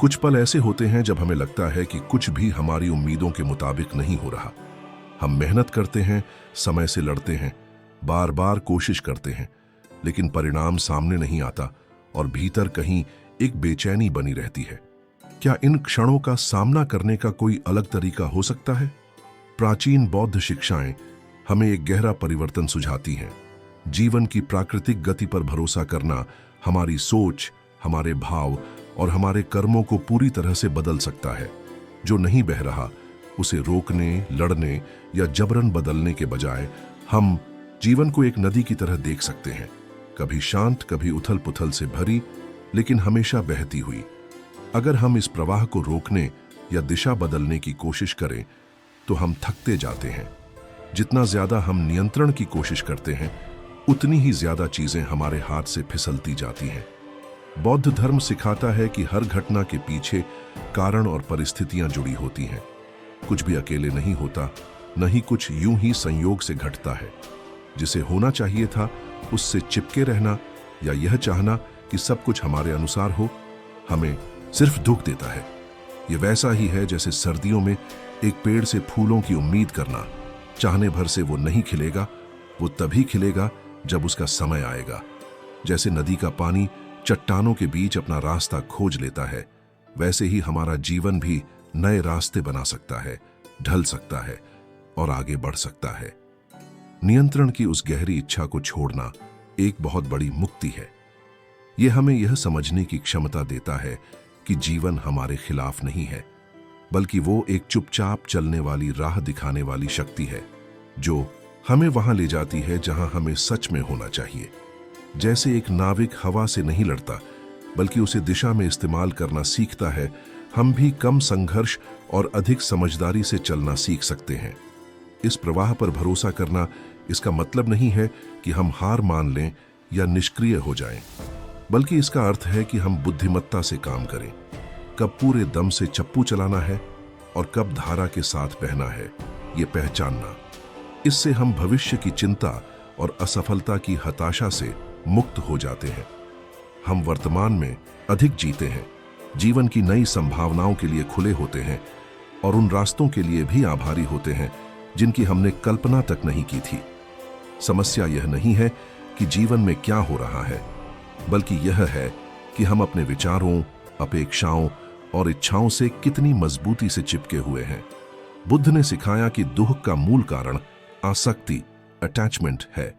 कुछ पल ऐसे होते हैं जब हमें लगता है कि कुछ भी हमारी उम्मीदों के मुताबिक नहीं हो रहा। हम मेहनत करते हैं, समय से लड़ते हैं, बार बार कोशिश करते हैं, लेकिन परिणाम सामने नहीं आता और भीतर कहीं एक बेचैनी बनी रहती है। क्या इन क्षणों का सामना करने का कोई अलग तरीका हो सकता है? प्राचीन बौद्ध शिक्षाएं हमें एक गहरा परिवर्तन सुझाती हैं। जीवन की प्राकृतिक गति पर भरोसा करना हमारी सोच, हमारे भाव और हमारे कर्मों को पूरी तरह से बदल सकता है। जो नहीं बह रहा उसे रोकने, लड़ने या जबरन बदलने के बजाय हम जीवन को एक नदी की तरह देख सकते हैं, कभी शांत, कभी उथल पुथल से भरी, लेकिन हमेशा बहती हुई। अगर हम इस प्रवाह को रोकने या दिशा बदलने की कोशिश करें तो हम थकते जाते हैं। जितना ज्यादा हम नियंत्रण की कोशिश करते हैं, उतनी ही ज्यादा चीजें हमारे हाथ से फिसलती जाती हैं। बौद्ध धर्म सिखाता है कि हर घटना के पीछे कारण और परिस्थितियां जुड़ी होती हैं। कुछ भी अकेले नहीं होता, न ही कुछ यूं ही संयोग से घटता है। जिसे होना चाहिए था उससे चिपके रहना या यह चाहना कि सब कुछ हमारे अनुसार हो, हमें सिर्फ दुख देता है। यह वैसा ही है जैसे सर्दियों में एक पेड़ से फूलों की उम्मीद करना। चाहने भर से वो नहीं खिलेगा, वो तभी खिलेगा जब उसका समय आएगा। जैसे नदी का पानी चट्टानों के बीच अपना रास्ता खोज लेता है, वैसे ही हमारा जीवन भी नए रास्ते बना सकता है, ढल सकता है और आगे बढ़ सकता है। नियंत्रण की उस गहरी इच्छा को छोड़ना एक बहुत बड़ी मुक्ति है। यह हमें यह समझने की क्षमता देता है कि जीवन हमारे खिलाफ नहीं है, बल्कि वो एक चुपचाप चलने वाली राह दिखाने वाली शक्ति है जो हमें वहां ले जाती है जहां हमें सच में होना चाहिए। जैसे एक नाविक हवा से नहीं लड़ता, बल्कि उसे दिशा में इस्तेमाल करना सीखता है, हम भी कम संघर्ष और अधिक समझदारी से चलना सीख सकते हैं। इस प्रवाह पर भरोसा करना इसका मतलब नहीं है कि हम हार मान लें या निष्क्रिय हो जाएं, बल्कि इसका अर्थ है कि हम बुद्धिमत्ता से काम करें। कब पूरे दम से चप्पू चलाना है और कब धारा के साथ बहना है, ये पहचानना। इससे हम भविष्य की चिंता और असफलता की हताशा से मुक्त हो जाते हैं। हम वर्तमान में अधिक जीते हैं, जीवन की नई संभावनाओं के लिए खुले होते हैं और उन रास्तों के लिए भी आभारी होते हैं जिनकी हमने कल्पना तक नहीं की थी। समस्या यह नहीं है कि जीवन में क्या हो रहा है, बल्कि यह है कि हम अपने विचारों, अपेक्षाओं और इच्छाओं से कितनी मजबूती से चिपके हुए हैं। बुद्ध ने सिखाया कि दुख का मूल कारण आसक्ति, अटैचमेंट है,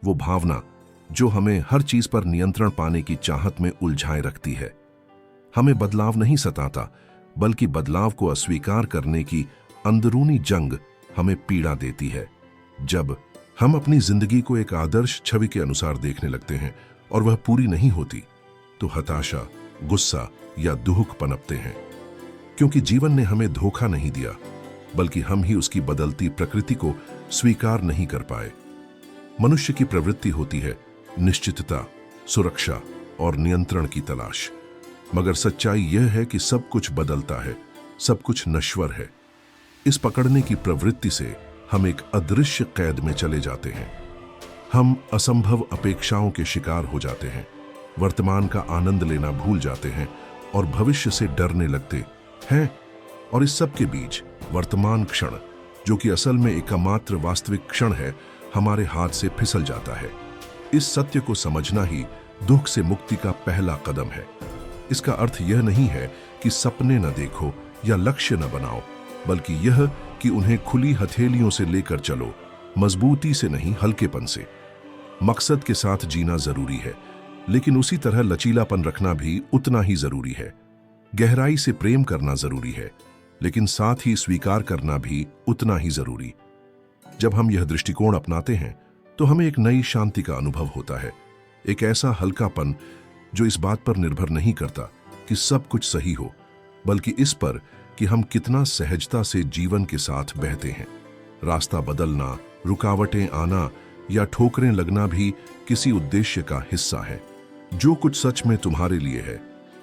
वो भावना जो हमें हर चीज पर नियंत्रण पाने की चाहत में उलझाए रखती है। हमें बदलाव नहीं सताता, बल्कि बदलाव को अस्वीकार करने की अंदरूनी जंग हमें पीड़ा देती है। जब हम अपनी जिंदगी को एक आदर्श छवि के अनुसार देखने लगते हैं और वह पूरी नहीं होती, तो हताशा, गुस्सा या दुख पनपते हैं। क्योंकि जीवन ने हमें धोखा नहीं दिया, बल्कि हम ही उसकी बदलती प्रकृति को स्वीकार नहीं कर पाए। मनुष्य की प्रवृत्ति होती है निश्चितता, सुरक्षा और नियंत्रण की तलाश, मगर सच्चाई यह है कि सब कुछ बदलता है, सब कुछ नश्वर है। इस पकड़ने की प्रवृत्ति से हम एक अदृश्य कैद में चले जाते हैं। हम असंभव अपेक्षाओं के शिकार हो जाते हैं, वर्तमान का आनंद लेना भूल जाते हैं और भविष्य से डरने लगते हैं। और इस सब के बीच वर्तमान क्षण, जो कि असल में एकमात्र वास्तविक क्षण है, हमारे हाथ से फिसल जाता है। इस सत्य को समझना ही दुख से मुक्ति का पहला कदम है। इसका अर्थ यह नहीं है कि सपने न देखो या लक्ष्य न बनाओ, बल्कि यह कि उन्हें खुली हथेलियों से लेकर चलो, मजबूती से नहीं, हल्केपन से। मकसद के साथ जीना जरूरी है, लेकिन उसी तरह लचीलापन रखना भी उतना ही जरूरी है। गहराई से प्रेम करना जरूरी है, लेकिन साथ ही स्वीकार करना भी उतना ही जरूरी। जब हम यह दृष्टिकोण अपनाते हैं तो हमें एक नई शांति का अनुभव होता है, एक ऐसा हल्कापन जो इस बात पर निर्भर नहीं करता कि सब कुछ सही हो, बल्कि इस पर कि हम कितना सहजता से जीवन के साथ बहते हैं। रास्ता बदलना, रुकावटें आना या ठोकरें लगना भी किसी उद्देश्य का हिस्सा है। जो कुछ सच में तुम्हारे लिए है,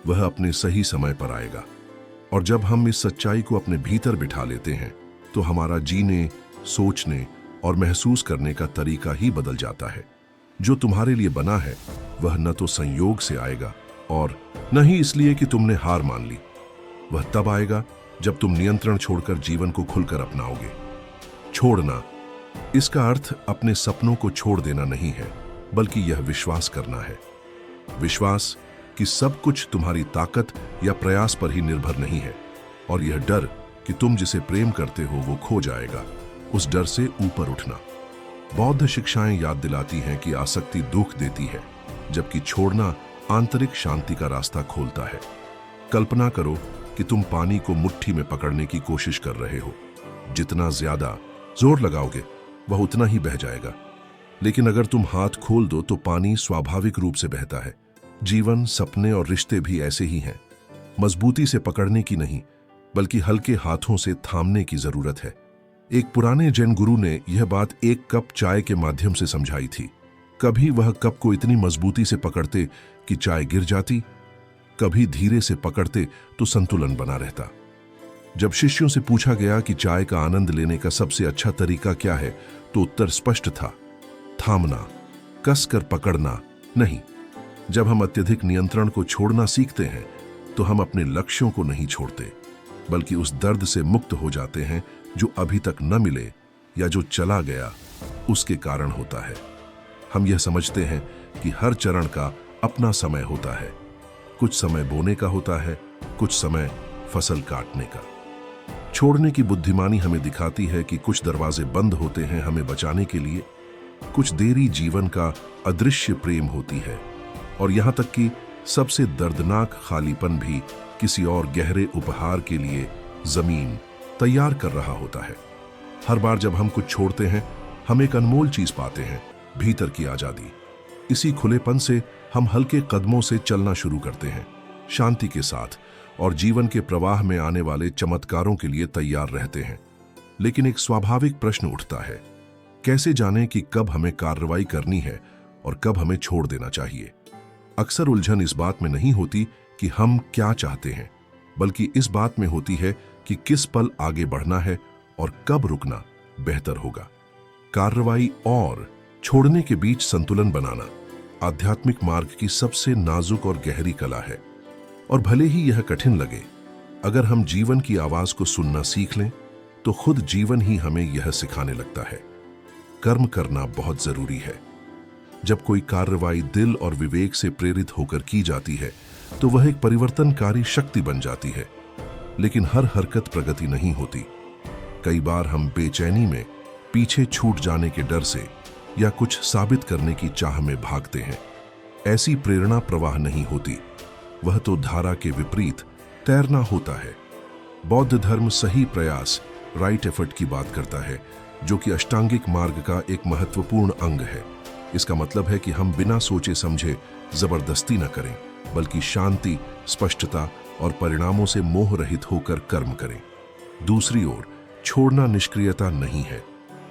वह अपने सही समय पर आएगा। और जब हम इस सच्चाई को अपने भीतर बिठा लेते हैं, तो हमारा जीने, सोचने और महसूस करने का तरीका ही बदल जाता है। जो तुम्हारे लिए बना है वह न तो संयोग से आएगा और न ही इसलिए कि तुमने हार मान ली, वह तब आएगा जब तुम नियंत्रण छोड़कर जीवन को खुलकर अपनाओगे। छोड़ना, इसका अर्थ अपने सपनों को छोड़ देना नहीं है, बल्कि यह विश्वास करना है। विश्वास कि सब कुछ तुम्हारी ताकत या प्रयास पर ही निर्भर नहीं है, और यह डर कि तुम जिसे प्रेम करते हो वो खो जाएगा, उस डर से ऊपर उठना। बौद्ध शिक्षाएं याद दिलाती हैं कि आसक्ति दुख देती है, जबकि छोड़ना आंतरिक शांति का रास्ता खोलता है। कल्पना करो कि तुम पानी को मुट्ठी में पकड़ने की कोशिश कर रहे हो। जितना ज्यादा जोर लगाओगे वह उतना ही बह जाएगा, लेकिन अगर तुम हाथ खोल दो तो पानी स्वाभाविक रूप से बहता है। जीवन, सपने और रिश्ते भी ऐसे ही हैं। मजबूती से पकड़ने की नहीं, बल्कि हल्के हाथों से थामने की जरूरत है। एक पुराने जैन गुरु ने यह बात एक कप चाय के माध्यम से समझाई थी। कभी वह कप को इतनी मजबूती से पकड़ते कि चाय गिर जाती, कभी धीरे से पकड़ते तो संतुलन बना रहता। जब शिष्यों से पूछा गया कि चाय का आनंद लेने का सबसे अच्छा तरीका क्या है, तो उत्तर स्पष्ट था, थामना, कसकर पकड़ना नहीं। जब हम अत्यधिक नियंत्रण को छोड़ना सीखते हैं तो हम अपने लक्ष्यों को नहीं छोड़ते, बल्कि उस दर्द से मुक्त हो जाते हैं जो अभी तक न मिले या जो चला गया उसके कारण होता है। हम यह समझते हैं कि हर चरण का अपना समय होता है। कुछ समय बोने का होता है, कुछ समय फसल काटने का। छोड़ने की बुद्धिमानी हमें दिखाती है कि कुछ दरवाजे बंद होते हैं हमें बचाने के लिए, कुछ देरी जीवन का अदृश्य प्रेम होती है, और यहां तक कि सबसे दर्दनाक खालीपन भी किसी और गहरे उपहार के लिए जमीन तैयार कर रहा होता है। हर बार जब हम कुछ छोड़ते हैं, हम एक अनमोल चीज पाते हैं, भीतर की आजादी। इसी खुलेपन से हम हल्के कदमों से चलना शुरू करते हैं, शांति के साथ, और जीवन के प्रवाह में आने वाले चमत्कारों के लिए तैयार रहते हैं। लेकिन एक स्वाभाविक प्रश्न उठता है, कैसे जानें कि कब हमें कार्रवाई करनी है और कब हमें छोड़ देना चाहिए? अक्सर उलझन इस बात में नहीं होती कि हम क्या चाहते हैं, बल्कि इस बात में होती है कि किस पल आगे बढ़ना है और कब रुकना बेहतर होगा। कार्रवाई और छोड़ने के बीच संतुलन बनाना आध्यात्मिक मार्ग की सबसे नाजुक और गहरी कला है। और भले ही यह कठिन लगे, अगर हम जीवन की आवाज को सुनना सीख लें तो खुद जीवन ही हमें यह सिखाने लगता है। कर्म करना बहुत जरूरी है। जब कोई कार्रवाई दिल और विवेक से प्रेरित होकर की जाती है तो वह एक परिवर्तनकारी शक्ति बन जाती है। लेकिन हर हरकत प्रगति नहीं होती। कई बार हम बेचैनी में, पीछे छूट जाने के डर से या कुछ साबित करने की चाह में भागते हैं। ऐसी प्रेरणा प्रवाह नहीं होती, वह तो धारा के विपरीत तैरना होता है। बौद्ध धर्म सही प्रयास, राइट एफर्ट की बात करता है, जो कि अष्टांगिक मार्ग का एक महत्वपूर्ण अंग है। इसका मतलब है कि हम बिना सोचे समझे जबरदस्ती न करें, बल्कि शांति, स्पष्टता और परिणामों से मोह रहित होकर कर्म करें। दूसरी ओर, छोड़ना निष्क्रियता नहीं है,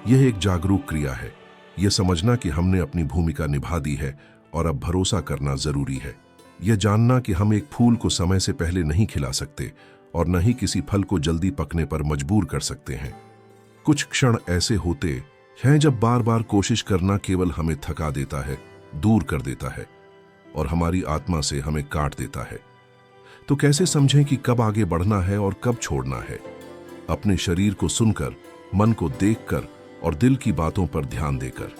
यह एक जागरूक क्रिया है। यह समझना कि हमने अपनी भूमिका निभा दी है और अब भरोसा करना जरूरी है। यह जानना कि हम एक फूल को समय से पहले नहीं खिला सकते और न ही किसी फल को जल्दी पकने पर मजबूर कर सकते हैं। कुछ क्षण ऐसे होते हैं जब बार बार कोशिश करना केवल हमें थका देता है, दूर कर देता है और हमारी आत्मा से हमें काट देता है। तो कैसे समझें कि कब आगे बढ़ना है और कब छोड़ना है? अपने शरीर को सुनकर, मन को देखकर और दिल की बातों पर ध्यान देकर।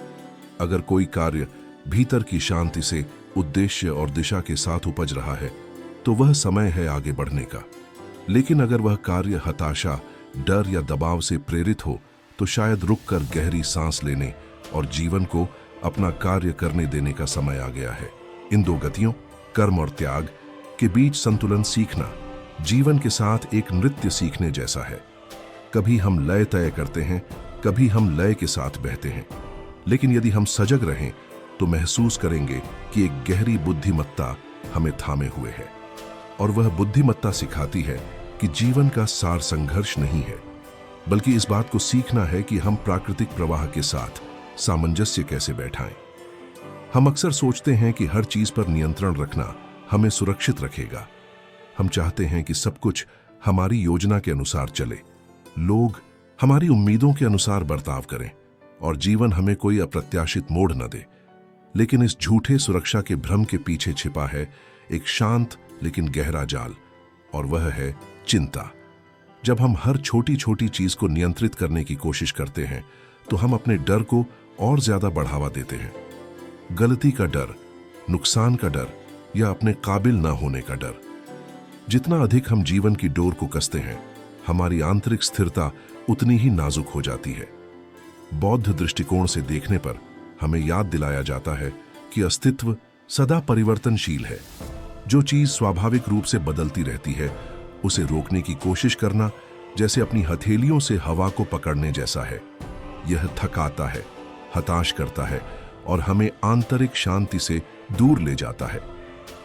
अगर कोई कार्य भीतर की शांति से, उद्देश्य और दिशा के साथ उपज रहा है तो वह समय है आगे बढ़ने का। लेकिन अगर वह कार्य हताशा, डर या दबाव से प्रेरित हो तो शायद रुककर गहरी सांस लेने और जीवन को अपना कार्य करने देने का समय आ गया है। इन दो गतियों, कर्म और त्याग, के बीच संतुलन सीखना जीवन के साथ एक नृत्य सीखने जैसा है। कभी हम लय तय करते हैं, कभी हम लय के साथ बहते हैं, लेकिन यदि हम सजग रहें तो महसूस करेंगे कि एक गहरी बुद्धिमत्ता हमें थामे हुए है। और वह बुद्धिमत्ता सिखाती है कि जीवन का सार संघर्ष नहीं है, बल्कि इस बात को सीखना है कि हम प्राकृतिक प्रवाह के साथ सामंजस्य कैसे बैठाएं। हम अक्सर सोचते हैं कि हर चीज पर नियंत्रण रखना हमें सुरक्षित रखेगा। हम चाहते हैं कि सब कुछ हमारी योजना के अनुसार चले, लोग हमारी उम्मीदों के अनुसार बर्ताव करें और जीवन हमें कोई अप्रत्याशित मोड़ न दे। लेकिन इस झूठे सुरक्षा के भ्रम के पीछे छिपा है एक शांत लेकिन गहरा जाल। और वह है चिंता। जब हम हर छोटी छोटी चीज को नियंत्रित करने की कोशिश करते हैं तो हम अपने डर को और ज्यादा बढ़ावा देते हैं। गलती का डर, नुकसान का डर या अपने काबिल ना होने का डर। जितना अधिक हम जीवन की डोर को कसते हैं, हमारी आंतरिक स्थिरता उतनी ही नाजुक हो जाती है। बौद्ध दृष्टिकोण से देखने पर हमें याद दिलाया जाता है कि अस्तित्व सदा परिवर्तनशील है। जो चीज स्वाभाविक रूप से बदलती रहती है, उसे रोकने की कोशिश करना जैसे अपनी हथेलियों से हवा को पकड़ने जैसा है। यह थकाता है, हताश करता है और हमें आंतरिक शांति से दूर ले जाता है।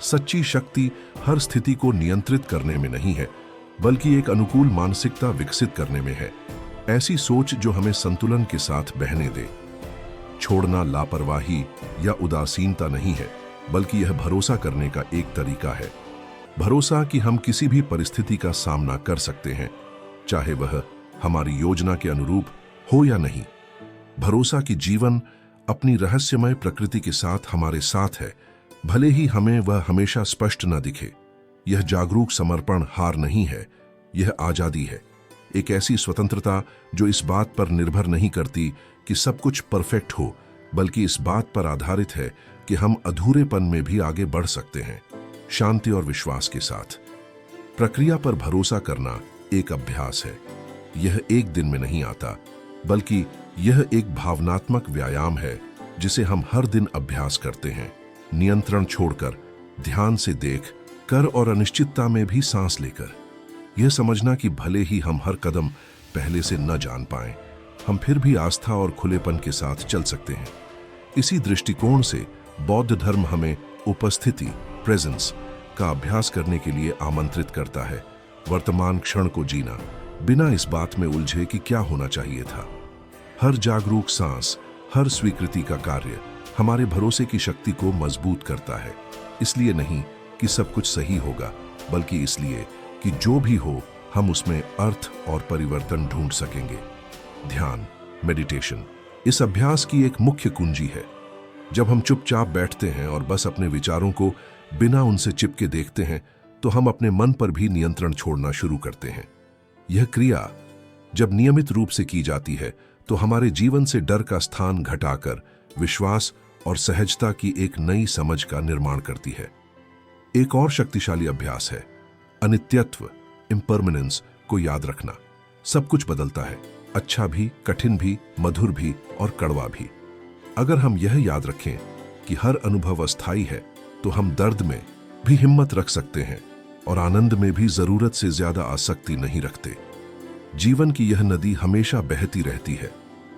सच्ची शक्ति हर स्थिति को नियंत्रित करने में नहीं है, बल्कि एक अनुकूल मानसिकता विकसित करने में है। ऐसी सोच जो हमें संतुलन के साथ बहने दे। छोड़ना लापरवाही या उदासीनता नहीं है, बल्कि यह भरोसा करने का एक तरीका है। भरोसा कि हम किसी भी परिस्थिति का सामना कर सकते हैं, चाहे वह हमारी योजना के अनुरूप हो या नहीं। भरोसा कि जीवन अपनी रहस्यमय प्रकृति के साथ हमारे साथ है, भले ही हमें वह हमेशा स्पष्ट न दिखे। यह जागरूक समर्पण हार नहीं है, यह आजादी है। एक ऐसी स्वतंत्रता जो इस बात पर निर्भर नहीं करती कि सब कुछ परफेक्ट हो, बल्कि इस बात पर आधारित है कि हम अधूरेपन में भी आगे बढ़ सकते हैं, शांति और विश्वास के साथ। प्रक्रिया पर भरोसा करना एक अभ्यास है। यह एक दिन में नहीं आता, बल्कि यह एक भावनात्मक व्यायाम है जिसे हम हर दिन अभ्यास करते हैं। नियंत्रण छोड़कर, ध्यान से देख कर और अनिश्चितता में भी सांस लेकर। यह समझना कि भले ही हम हर कदम पहले से न जान पाएं, हम फिर भी आस्था और खुलेपन के साथ चल सकते हैं। इसी दृष्टिकोण से बौद्ध धर्म हमें उपस्थिति, प्रेजेंस का अभ्यास करने के लिए आमंत्रित करता है। वर्तमान क्षण को जीना, बिना इस बात में उलझे कि क्या होना चाहिए था। हर जागरूक सांस, हर स्वीकृति का कार्य हमारे भरोसे की शक्ति को मजबूत करता है। इसलिए नहीं कि सब कुछ सही होगा, बल्कि इसलिए कि जो भी हो, हम उसमें अर्थ और परिवर्तन ढूंढ सकेंगे। ध्यान, मेडिटेशन इस अभ्यास की एक मुख्य कुंजी है। जब हम चुपचाप बैठते हैं और बस अपने विचारों को बिना उनसे चिपके देखते हैं, तो हम अपने मन पर भी नियंत्रण छोड़ना शुरू करते हैं। यह क्रिया जब नियमित रूप से की जाती है, तो हमारे जीवन से डर का स्थान घटाकर विश्वास और सहजता की एक नई समझ का निर्माण करती है। एक और शक्तिशाली अभ्यास है अनित्यत्व, इम्परमानेंस को याद रखना। सब कुछ बदलता है, अच्छा भी, कठिन भी, मधुर भी और कड़वा भी। अगर हम यह याद रखें कि हर अनुभव अस्थायी है, तो हम दर्द में भी हिम्मत रख सकते हैं और आनंद में भी जरूरत से ज्यादा आसक्ति नहीं रखते। जीवन की यह नदी हमेशा बहती रहती है,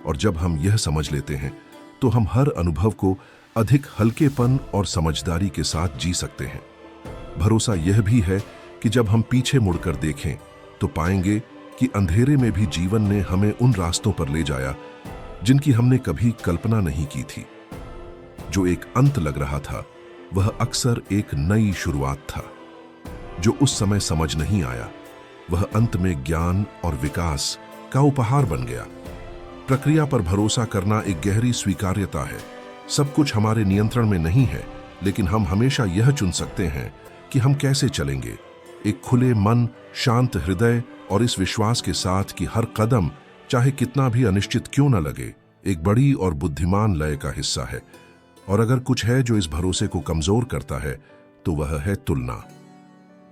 और जब हम यह समझ लेते हैं, तो हम हर अनुभव को अधिक हल्केपन और समझदारी के साथ जी सकते हैं। भरोसा यह भी है कि जब हम पीछे मुड़कर देखें, तो पाएंगे कि अंधेरे में भी जीवन ने हमें उन रास्तों पर ले जाया जिनकी हमने कभी कल्पना नहीं की थी। जो एक अंत लग रहा था, वह अक्सर एक नई शुरुआत था। जो उस समय समझ नहीं आया, वह अंत में ज्ञान और विकास का उपहार बन गया। प्रक्रिया पर भरोसा करना एक गहरी स्वीकार्यता है। सब कुछ हमारे नियंत्रण में नहीं है, लेकिन हम हमेशा यह चुन सकते हैं कि हम कैसे चलेंगे। एक खुले मन, शांत हृदय और इस विश्वास के साथ कि हर कदम, चाहे कितना भी अनिश्चित क्यों न लगे, एक बड़ी और बुद्धिमान लय का हिस्सा है। और अगर कुछ है जो इस भरोसे को कमजोर करता है, तो वह है तुलना।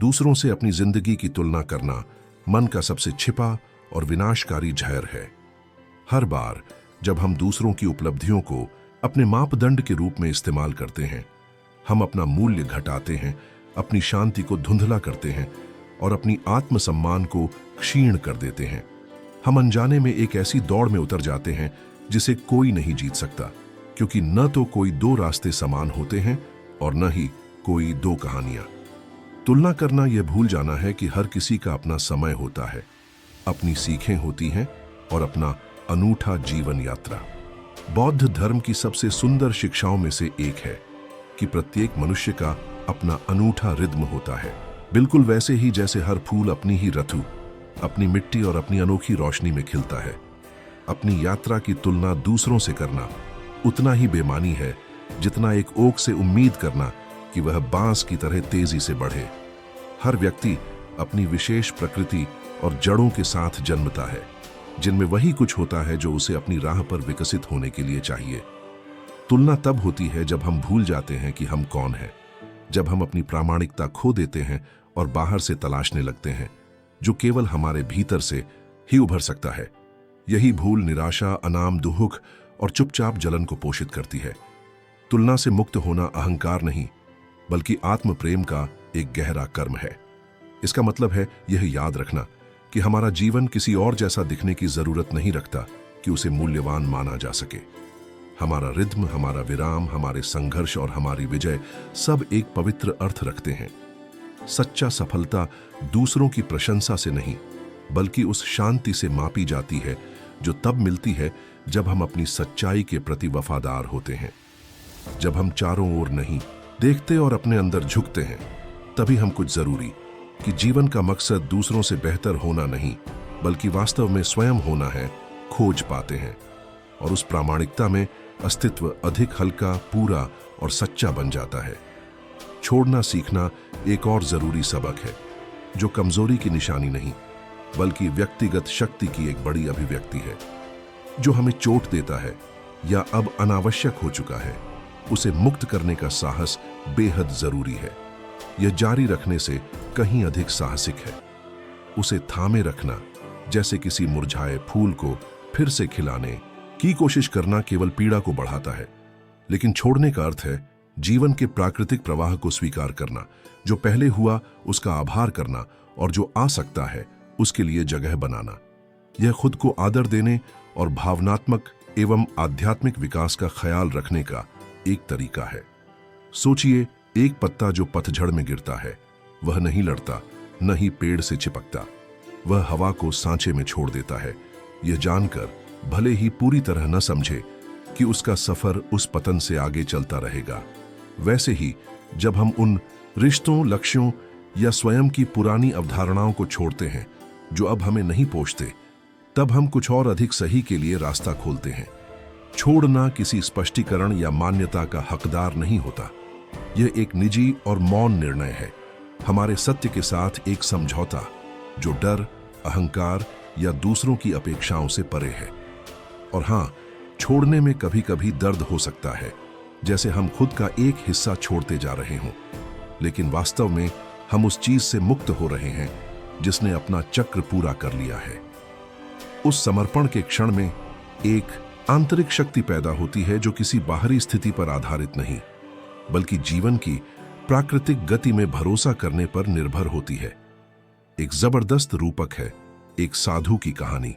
दूसरों से अपनी जिंदगी की तुलना करना मन का सबसे छिपा और विनाशकारी जहर है। हर बार जब हम दूसरों की उपलब्धियों को अपने मापदंड के रूप में इस्तेमाल करते हैं, हम अपना मूल्य घटाते हैं, अपनी शांति को धुंधला करते हैं और अपनी आत्मसम्मान को क्षीण कर देते हैं। हम अनजाने में एक ऐसी दौड़ में उतर जाते हैं जिसे कोई नहीं जीत सकता, क्योंकि न तो कोई दो रास्ते समान होते हैं और न ही कोई दो कहानियां। तुलना करना यह भूल जाना है कि हर किसी का अपना समय होता है, अपनी सीखें होती हैं और अपना अनूठा जीवन यात्रा। बौद्ध धर्म की सबसे सुंदर शिक्षाओं में से एक है कि प्रत्येक मनुष्य का अपना अनूठा रिद्म होता है, बिल्कुल वैसे ही जैसे हर फूल अपनी ही ऋतु, अपनी मिट्टी और अपनी अनोखी रोशनी में खिलता है। अपनी यात्रा की तुलना दूसरों से करना उतना ही बेमानी है जितना एक ओक से उम्मीद करना कि वह बांस की तरह तेजी से बढ़े। हर व्यक्ति अपनी विशेष प्रकृति और जड़ों के साथ जन्मता है, जिनमें वही कुछ होता है जो उसे अपनी राह पर विकसित होने के लिए चाहिए। तुलना तब होती है जब हम भूल जाते हैं कि हम कौन हैं, जब हम अपनी प्रामाणिकता खो देते हैं और बाहर से तलाशने लगते हैं जो केवल हमारे भीतर से ही उभर सकता है। यही भूल निराशा, अनाम, दुख और चुपचाप जलन को पोषित करती है। तुलना से मुक्त होना अहंकार नहीं, बल्कि आत्म प्रेम का एक गहरा कर्म है। इसका मतलब है यह याद रखना कि हमारा जीवन किसी और जैसा दिखने की जरूरत नहीं रखता कि उसे मूल्यवान माना जा सके। हमारा रिद्म, हमारा विराम, हमारे संघर्ष और हमारी विजय सब एक पवित्र अर्थ रखते हैं। सच्चा सफलता दूसरों की प्रशंसा से नहीं, बल्कि उस शांति से मापी जाती है जो तब मिलती है जब हम अपनी सच्चाई के प्रति वफादार होते हैं। जब हम चारों ओर नहीं देखते और अपने अंदर झुकते हैं, तभी हम कुछ जरूरी कि जीवन का मकसद दूसरों से बेहतर होना नहीं, बल्कि वास्तव में स्वयं होना है, खोज पाते हैं। और उस प्रामाणिकता में अस्तित्व अधिक हल्का, पूरा और सच्चा बन जाता है। छोड़ना सीखना एक और जरूरी सबक है, जो कमजोरी की निशानी नहीं, बल्कि व्यक्तिगत शक्ति की एक बड़ी अभिव्यक्ति है। जो हमें चोट देता है या अब अनावश्यक हो चुका है, उसे मुक्त करने का साहस बेहद जरूरी है। यह जारी रखने से कहीं अधिक साहसिक है। उसे थामे रखना, जैसे किसी मुरझाए फूल को फिर से खिलाने की कोशिश करना, केवल पीड़ा को बढ़ाता है। लेकिन छोड़ने का अर्थ है जीवन के प्राकृतिक प्रवाह को स्वीकार करना, जो पहले हुआ उसका आभार करना और जो आ सकता है उसके लिए जगह बनाना। यह खुद को आदर देने और भावनात्मक एवं आध्यात्मिक विकास का ख्याल रखने का एक तरीका है। सोचिए, एक पत्ता जो पतझड़ में गिरता है, वह नहीं लड़ता, न ही पेड़ से चिपकता। वह हवा को सांचे में छोड़ देता है, यह जानकर भले ही पूरी तरह न समझे कि उसका सफर उस पतन से आगे चलता रहेगा। वैसे ही जब हम उन रिश्तों, लक्ष्यों या स्वयं की पुरानी अवधारणाओं को छोड़ते हैं जो अब हमें नहीं पोषते, तब हम कुछ और अधिक सही के लिए रास्ता खोलते हैं। छोड़ना किसी स्पष्टीकरण या मान्यता का हकदार नहीं होता। यह एक निजी और मौन निर्णय है, हमारे सत्य के साथ एक समझौता जो डर, अहंकार या दूसरों की अपेक्षाओं से परे है। और हां, छोड़ने में कभी कभी दर्द हो सकता है, जैसे हम खुद का एक हिस्सा छोड़ते जा रहे हों, लेकिन वास्तव में हम उस चीज से मुक्त हो रहे हैं जिसने अपना चक्र पूरा कर लिया है। उस समर्पण के क्षण में एक आंतरिक शक्ति पैदा होती है जो किसी बाहरी स्थिति पर आधारित नहीं, बल्कि जीवन की प्राकृतिक गति में भरोसा करने पर निर्भर होती है। एक जबरदस्त रूपक है एक साधु की कहानी,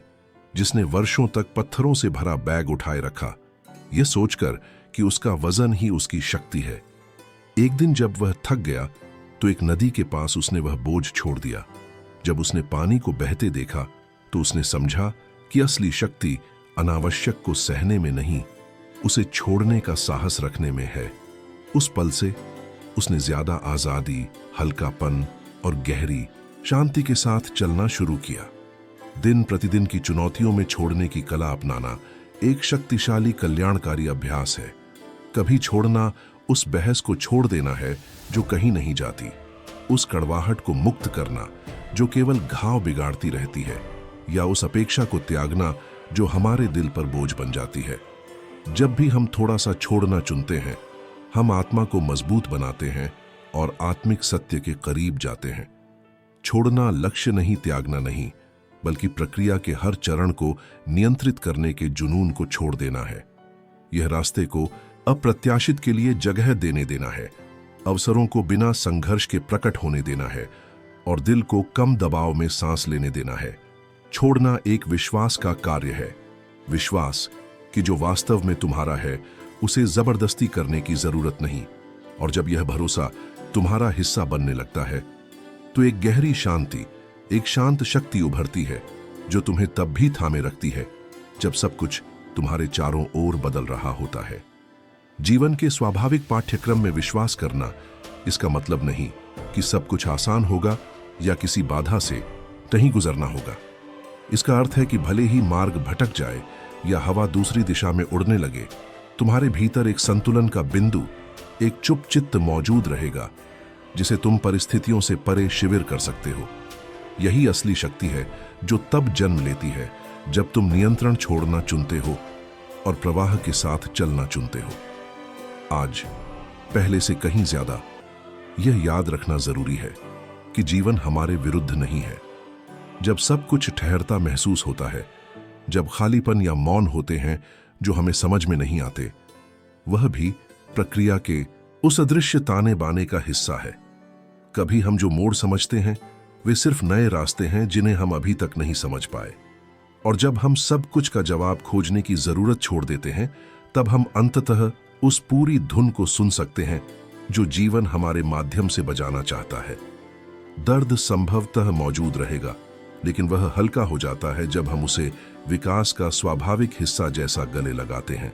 जिसने वर्षों तक पत्थरों से भरा बैग उठाए रखा, यह सोचकर कि उसका वजन ही उसकी शक्ति है। एक दिन जब वह थक गया तो एक नदी के पास उसने वह बोझ छोड़ दिया। जब उसने पानी को बहते देखा तो उसने समझा कि असली शक्ति अनावश्यक को सहने में नहीं, उसे छोड़ने का साहस रखने में है। उस पल से उसने ज्यादा आजादी, हल्कापन और गहरी शांति के साथ चलना शुरू किया। दिन प्रतिदिन की चुनौतियों में छोड़ने की कला अपनाना एक शक्तिशाली कल्याणकारी अभ्यास है। कभी छोड़ना उस बहस को छोड़ देना है जो कहीं नहीं जाती, उस कड़वाहट को मुक्त करना जो केवल घाव बिगाड़ती रहती है, या उस अपेक्षा को त्यागना जो हमारे दिल पर बोझ बन जाती है। जब भी हम थोड़ा सा छोड़ना चुनते हैं, हम आत्मा को मजबूत बनाते हैं और आत्मिक सत्य के करीब जाते हैं। छोड़ना लक्ष्य नहीं, त्यागना नहीं, बल्कि प्रक्रिया के हर चरण को नियंत्रित करने के जुनून को छोड़ देना है। यह रास्ते को अप्रत्याशित के लिए जगह देने देना है, अवसरों को बिना संघर्ष के प्रकट होने देना है और दिल को कम दबाव में सांस लेने देना है। छोड़ना एक विश्वास का कार्य है, विश्वास कि जो वास्तव में तुम्हारा है उसे जबरदस्ती करने की जरूरत नहीं। और जब यह भरोसा तुम्हारा हिस्सा बनने लगता है तो एक गहरी शांति, एक शांत शक्ति उभरती है जो तुम्हें तब भी थामे रखती है जब सब कुछ तुम्हारे चारों ओर बदल रहा होता है। जीवन के स्वाभाविक पाठ्यक्रम में विश्वास करना इसका मतलब नहीं कि सब कुछ आसान होगा या किसी बाधा से नहीं गुजरना होगा। इसका अर्थ है कि भले ही मार्ग भटक जाए या हवा दूसरी दिशा में उड़ने लगे, तुम्हारे भीतर एक संतुलन का बिंदु, एक चुप चित्त मौजूद रहेगा जिसे तुम परिस्थितियों से परे शिविर कर सकते हो। यही असली शक्ति है जो तब जन्म लेती है जब तुम नियंत्रण छोड़ना चुनते हो और प्रवाह के साथ चलना चुनते हो। आज पहले से कहीं ज्यादा यह याद रखना जरूरी है कि जीवन हमारे विरुद्ध नहीं है। जब सब कुछ ठहरता महसूस होता है, जब खालीपन या मौन होते हैं जो हमें समझ में नहीं आते, वह भी प्रक्रिया के उस अदृश्य ताने बाने का हिस्सा है। कभी हम जो मोड़ समझते हैं वे सिर्फ नए रास्ते हैं जिन्हें हम अभी तक नहीं समझ पाए। और जब हम सब कुछ का जवाब खोजने की जरूरत छोड़ देते हैं, तब हम अंततः उस पूरी धुन को सुन सकते हैं जो जीवन हमारे माध्यम से बजाना चाहता है। दर्द संभवतः मौजूद रहेगा, लेकिन वह हल्का हो जाता है जब हम उसे विकास का स्वाभाविक हिस्सा जैसा गले लगाते हैं।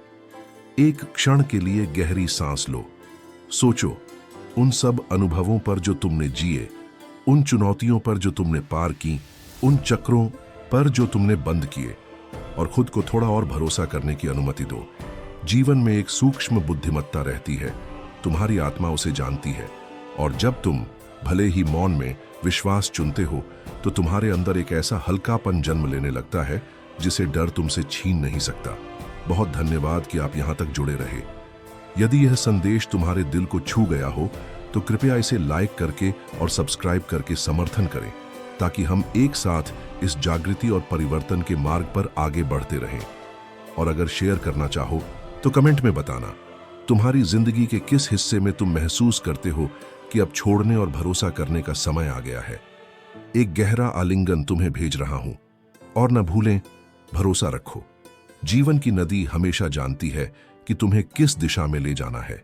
एक क्षण के लिए गहरी सांस लो। सोचो उन सब अनुभवों पर जो तुमने जिए, उन चुनौतियों पर जो तुमने पार की, उन चक्रों पर जो तुमने बंद किए, और खुद को थोड़ा और भरोसा करने की अनुमति दो। जीवन में एक सूक्ष्म बुद्धिमत्ता रहती है, तुम्हारी आत्मा उसे जानती है, और जब तुम भले ही मौन में विश्वास चुनते हो तो तुम्हारे अंदर एक ऐसा हल्कापन जन्म लेने लगता है जिसे डर तुमसे छीन नहीं सकता। बहुत धन्यवाद कि आप यहाँ तक जुड़े रहे। यदि यह संदेश तुम्हारे दिल को छू गया हो तो कृपया इसे लाइक करके और सब्सक्राइब करके समर्थन करें, ताकि हम एक साथ इस जागृति और परिवर्तन के मार्ग पर आगे बढ़ते रहें। और अगर शेयर करना चाहो तो कमेंट में बताना तुम्हारी जिंदगी के किस हिस्से में तुम महसूस करते हो कि अब छोड़ने और भरोसा करने का समय आ गया है। एक गहरा आलिंगन तुम्हें भेज रहा हूं, और न भूलें, भरोसा रखो। जीवन की नदी हमेशा जानती है कि तुम्हें किस दिशा में ले जाना है।